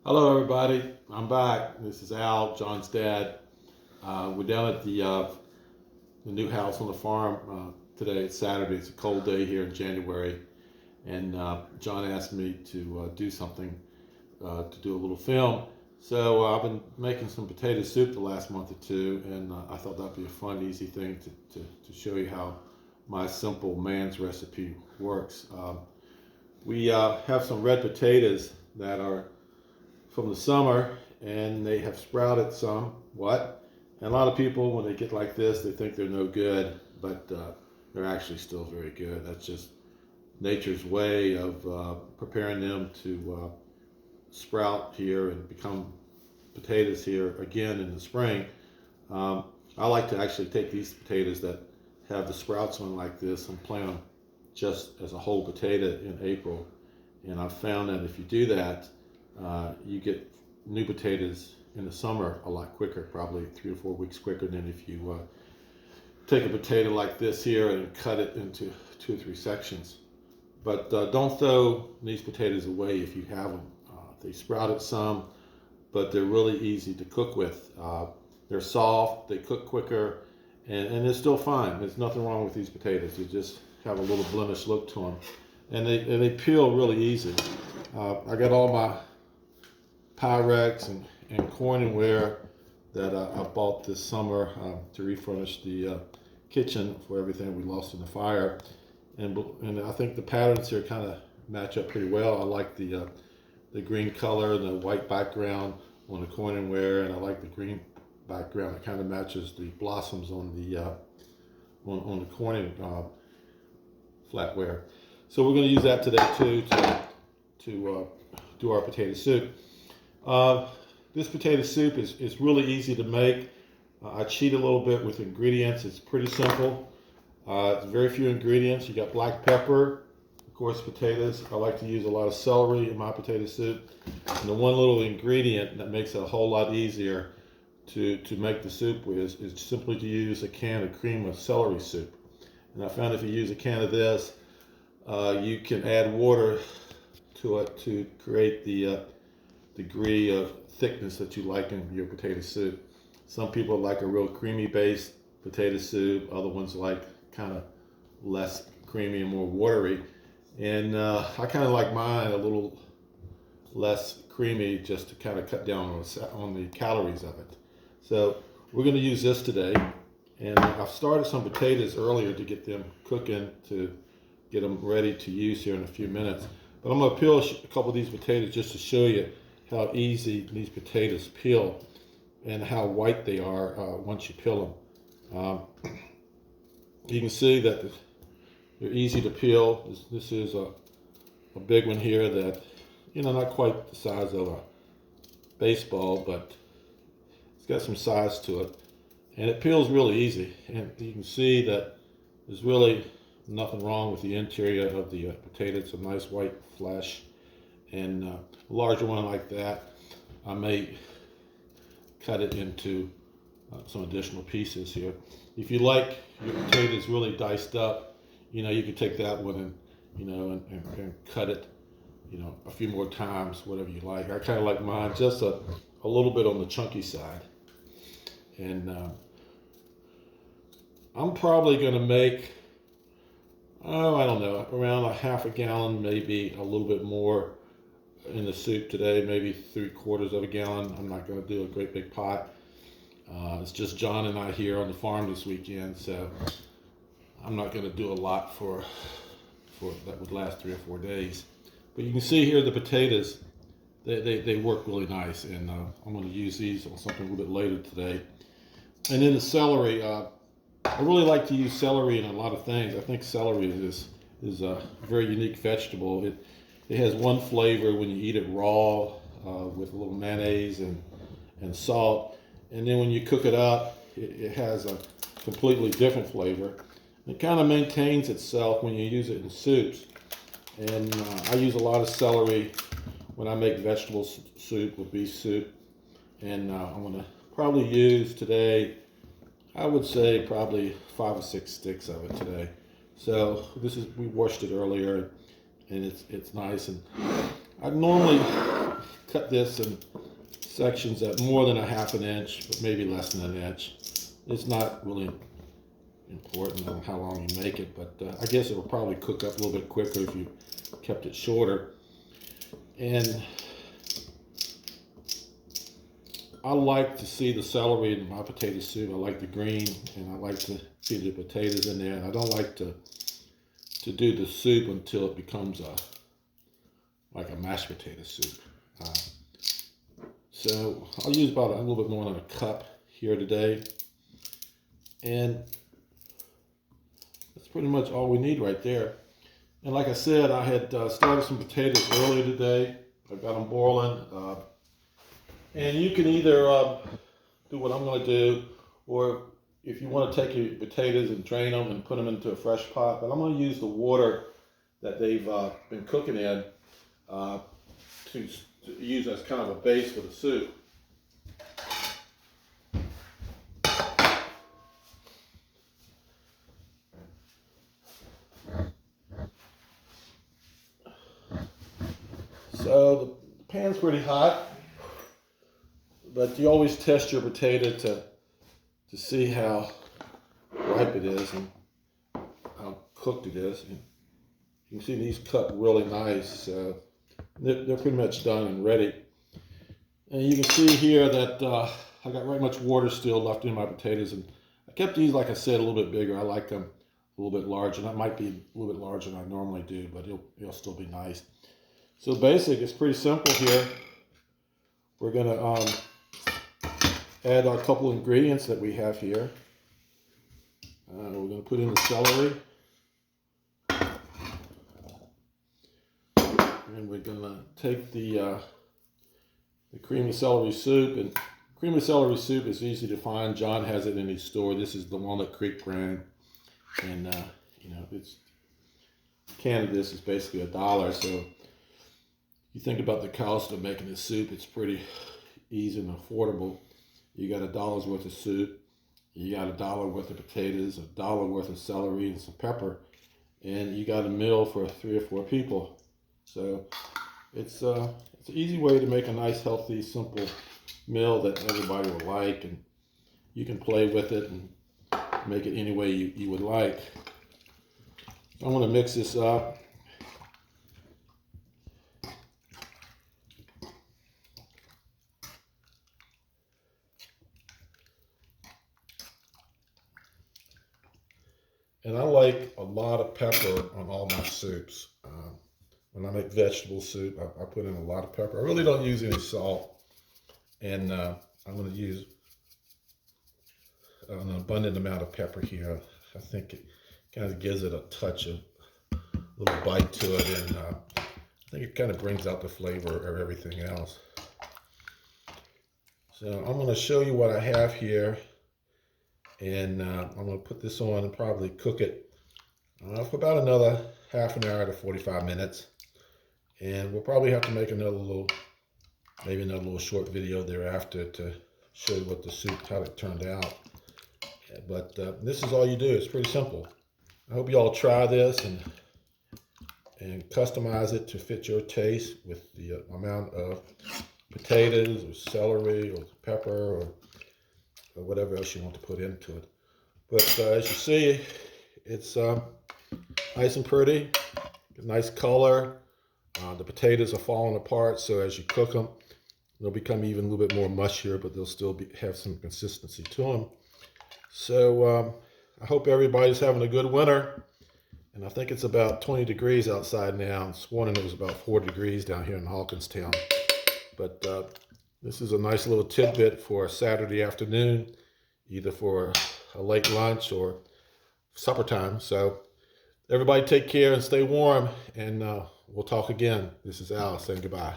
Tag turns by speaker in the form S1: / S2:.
S1: Hello, everybody. I'm back. This is Al, John's dad. We're down at the new house on the farm today. It's Saturday. It's a cold day here in January, and John asked me to do something to do a little film. So I've been making some potato soup the last month or two, and I thought that'd be a fun, easy thing to show you how my simple man's recipe works. We have some red potatoes that are from the summer, and they have sprouted somewhat. And a lot of people, when they get like this, they think they're no good, but they're actually still very good. That's just nature's way of preparing them to sprout here and become potatoes here again in the spring. I like to actually take these potatoes that have the sprouts on like this and plant them just as a whole potato in April. And I've found that if you do that, you get new potatoes in the summer a lot quicker, probably 3 or 4 weeks quicker than if you take a potato like this here and cut it into 2 or 3 sections. But don't throw these potatoes away if you have them. They sprouted some, but they're really easy to cook with. They're soft, they cook quicker, and they're still fine. There's nothing wrong with these potatoes. They just have a little blemish look to them. And they peel really easy. I got all my Pyrex and Corningware that I bought this summer to refurnish the kitchen for everything we lost in the fire. And I think the patterns here kind of match up pretty well. I like the green color, the white background on the Corningware, and I like the green background. It kind of matches the blossoms on the Corning flatware. So we're going to use that today too to do our potato soup. This potato soup is really easy to make. I cheat a little bit with ingredients. It's pretty simple. It's very few ingredients. You got black pepper, of course, potatoes. I like to use a lot of celery in my potato soup. And the one little ingredient that makes it a whole lot easier to make the soup with is simply to use a can of cream of celery soup. And I found if you use a can of this, you can add water to it to create the degree of thickness that you like in your potato soup. Some people like a real creamy based potato soup. Other ones like kind of less creamy and more watery. And I kind of like mine a little less creamy just to kind of cut down on the calories of it. So we're going to use this today. And I've started some potatoes earlier to get them cooking, to get them ready to use here in a few minutes. But I'm going to peel a couple of these potatoes just to show you how easy these potatoes peel and how white they are once you peel them. You can see that they're easy to peel. This is a big one here that, not quite the size of a baseball, but it's got some size to it. And it peels really easy. And you can see that there's really nothing wrong with the interior of the potato. It's a nice white flesh. And a larger one like that, I may cut it into some additional pieces here. If you like your potatoes really diced up, you could take that one and cut it, a few more times, whatever you like. I kind of like mine just a little bit on the chunky side. And I'm probably going to make, I don't know, around a half a gallon, maybe a little bit more in the soup today, maybe 3/4 of a gallon. I'm not going to do a great big pot. It's just John and I here on the farm this weekend, so I'm not going to do a lot for that would last 3 or 4 days. But you can see here the potatoes, they work really nice, and I'm going to use these on something a little bit later today. And then the celery, I really like to use celery in a lot of things. I think celery is a very unique vegetable. It has one flavor when you eat it raw with a little mayonnaise and salt. And then when you cook it up, it has a completely different flavor. It kind of maintains itself when you use it in soups. And I use a lot of celery when I make vegetable soup or beef soup. And I'm going to probably use today, I would say probably 5 or 6 sticks of it today. So we washed it earlier, and it's nice. And I normally cut this in sections at more than a half an inch, but maybe less than an inch. It's not really important on how long you make it, but I guess it will probably cook up a little bit quicker if you kept it shorter. And I like to see the celery in my potato soup. I like the green, and I like to see the potatoes in there. And I don't like to do the soup until it becomes like a mashed potato soup. So I'll use about a little bit more than a cup here today. And that's pretty much all we need right there. And like I said, I had started some potatoes earlier today. I got them boiling. And you can either do what I'm going to do, or if you want to take your potatoes and drain them and put them into a fresh pot. But I'm going to use the water that they've been cooking in to use as kind of a base for the soup. So the pan's pretty hot, but you always test your potato to see how ripe it is and how cooked it is. And you can see these cut really nice. They're pretty much done and ready. And you can see here that I got right much water still left in my potatoes, and I kept these, like I said, a little bit bigger. I like them a little bit larger. That might be a little bit larger than I normally do, but it'll still be nice. So basic, it's pretty simple here. We're gonna add our couple ingredients that we have here. We're gonna put in the celery. And we're gonna take the creamy celery soup. And creamy celery soup is easy to find. John has it in his store. This is the Walnut Creek brand. And you know, it's a can of this is basically $1. So you think about the cost of making this soup, it's pretty easy and affordable. You got $1 worth of soup, you got $1 worth of potatoes, $1 worth of celery, and some pepper, and you got a meal for 3 or 4 people. So it's an easy way to make a nice, healthy, simple meal that everybody will like, and you can play with it and make it any way you would like. So I'm going to mix this up. And I like a lot of pepper on all my soups. When I make vegetable soup, I put in a lot of pepper. I really don't use any salt. And I'm going to use an abundant amount of pepper here. I think it kind of gives it a touch of a little bite to it. And I think it kind of brings out the flavor of everything else. So I'm going to show you what I have here. And I'm going to put this on and probably cook it for about another half an hour to 45 minutes. And we'll probably have to make maybe another little short video thereafter to show you what the soup, how it turned out. But this is all you do. It's pretty simple. I hope you all try this and customize it to fit your taste with the amount of potatoes or celery or pepper or whatever else you want to put into it. But as you see, it's nice and pretty, nice color. The potatoes are falling apart, so as you cook them, they'll become even a little bit more mushier, but they'll still have some consistency to them. So I hope everybody's having a good winter. And I think it's about 20 degrees outside now. This morning it was about 40 degrees down here in Hawkinstown. But this is a nice little tidbit for a Saturday afternoon, either for a late lunch or supper time. So everybody take care and stay warm, and we'll talk again. This is Al saying goodbye.